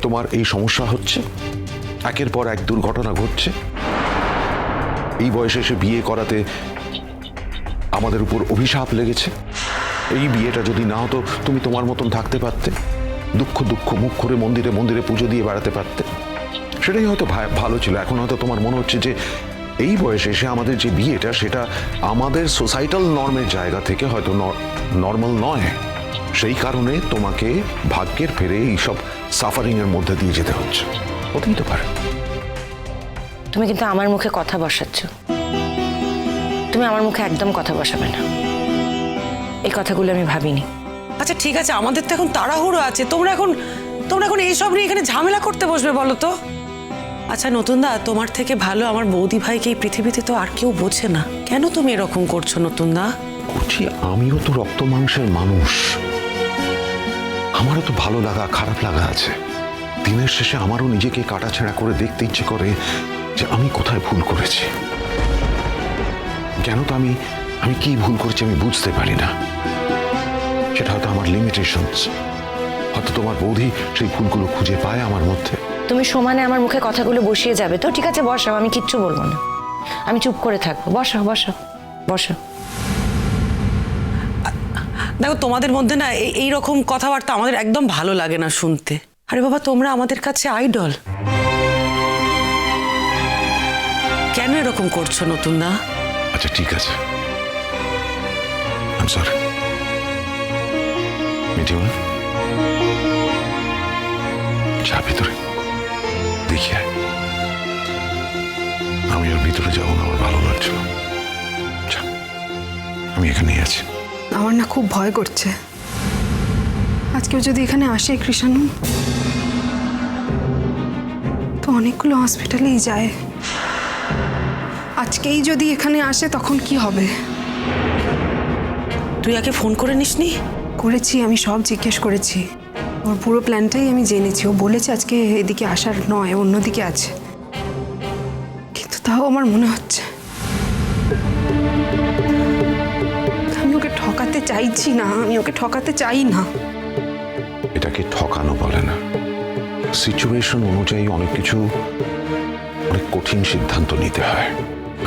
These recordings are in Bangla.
তোমার এই সমস্যা হচ্ছে, একের পর এক দুর্ঘটনা ঘটছে। এই বয়সে এসে বিয়ে করাতে আমাদের উপর অভিশাপ লেগেছে। এই বিয়েটা যদি না হতো তুমি তোমার মতন থাকতে পারতে, দুঃখ দুঃখ মুখ করে মন্দিরে মন্দিরে পুজো দিয়ে বেড়াতে পারতে। সেটাই হয়তো ভালো ছিল। এখন হয়তো তোমার মনে হচ্ছে যে এই বয়সে এসে আমাদের যে বিয়েটা, সেটা আমাদের সোসাইটাল নর্মের জায়গা থেকে হয়তো নর্মাল নয়। সেই কারণে তোমাকে ভাগ্যের ফেরে এইসব সাফারিং এর মধ্যে দিয়ে যেতে হচ্ছে। হতেই তো পারে। তুমি কিন্তু আমার মুখে কথা বসাচ্ছ। তুমি আমার মুখে একদম কথা বসাবে না। এই কথাগুলো আমি ভাবিনি। আচ্ছা ঠিক আছে, আমাদের তো এখন তাড়াহুড়ো আছে। তোমরা এখন এইসব নিয়ে এখানে ঝামেলা করতে বসবে বলো তো? আচ্ছা নতুনদা, তোমার থেকে ভালো আমার বৌদি ভাইকে এই পৃথিবীতে তো আর কেউ বোঝে না। কেন তুমি এরকম করছো নতুনদা? করছি, আমিও তো রক্ত মাংসের মানুষ। আমারও তো ভালো লাগা খারাপ লাগা আছে। দিনের শেষে আমারও নিজেকে কাটাছেঁড়া করে দেখতে ইচ্ছে করে যে আমি কোথায় ভুল করেছি। কেন তো আমি কি ভুল করেছি আমি বুঝতে পারি না। সেটা হয়তো আমার লিমিটেশনস। হয়তো তোমার বৌদি সেই ভুলগুলো খুঁজে পায় আমার মধ্যে। তুমি সমানে আমার মুখে কথাগুলো বসিয়ে যাবে তো? ঠিক আছে বসাও, আমি কিচ্ছু বলবো না। আমি চুপ করে থাকবো। বসাও বসাও বসাও। দেখো, তোমাদের মধ্যে না এই রকম কথাবার্তা আমাদের একদম ভালো লাগে না শুনতে। আরে বাবা, তোমরা আমাদের কাছে আইডল। কেন এরকম করছো নতুনদা? আচ্ছা ঠিক আছে, আই এম সরি। মিঠিমা, যা ভিতরে দেখি আয়। আমি আর ভিতরে যাবো না, আমার ভালো লাগছে না। আমি এখানেই আছি। আমার না খুব ভয় করছে। আজকেও যদি এখানে আসে কৃষাণু, তো অনেকগুলো হসপিটালেই যায়। আজকেই যদি এখানে আসে তখন কি হবে? তুই আগে ফোন করে নিসনি? করেছি, আমি সব জিজ্ঞেস করেছি। ওর পুরো প্ল্যানটাই আমি জেনেছি। ও বলেছে আজকে এদিকে আসার নয়, অন্যদিকে আছে। কিন্তু তাও আমার মনে হচ্ছে আমি ওকে ঠকাতে চাইছি না। আমি ওকে ঠকাতে চাই না। এটাকে ঠকানো বলে না। সিচুয়েশন অনুযায়ী অনেক কিছু, অনেক কঠিন সিদ্ধান্ত নিতে হয়।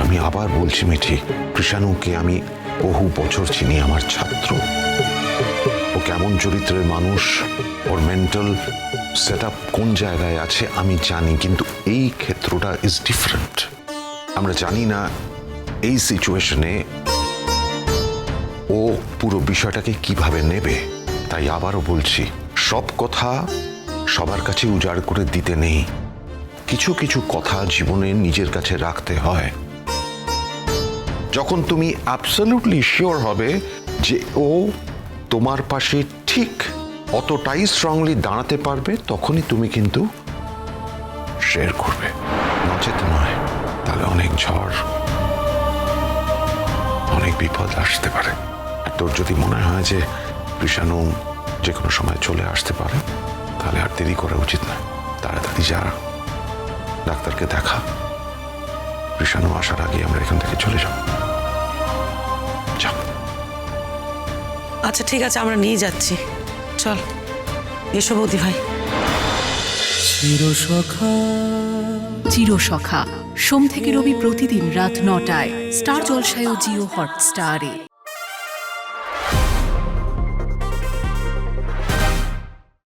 আমি আবার বলছি মিঠি, কৃষাণুকে আমি বহু বছর চিনি, আমার ছাত্র। ও কেমন চরিত্রের মানুষ, ওর মেন্টাল সেট আপ কোন জায়গায় আছে আমি জানি। কিন্তু এই ক্ষেত্রটা ইজ ডিফারেন্ট। আমরা জানি না এই সিচুয়েশনে ও পুরো বিষয়টাকে কিভাবে নেবে। তাই আবারও বলছি, সব কথা সবার কাছে উজাড় করে দিতে নেই। কিছু কিছু কথা জীবনে নিজের কাছে রাখতে হয়। যখন তুমি অ্যাবসলিউটলি শিওর হবে যে ও তোমার পাশে ঠিক অতটাই স্ট্রংলি দাঁড়াতে পারবে, তখনই তুমি কিন্তু শেয়ার করবে। নচেত নয়, তাহলে অনেক ঝড়, অনেক বিপদ আসতে পারে। আর তোর যদি মনে হয় যে কৃষাণু যে কোনো সময় চলে আসতে পারে, তাহলে আর দেরি করা উচিত না। তাড়াতাড়ি যা, ডাক্তারকে দেখা। কৃষাণু আসার আগে আমরা এখান থেকে চলে যাব। আচ্ছা ঠিক আছে, আমরা নিয়ে যাচ্ছি। চল এসো বৌদি ভাই। চিরসখা সোম থেকে রবি প্রতিদিন রাত ৯টায় স্টার জলসায় ও জিও হটস্টারে।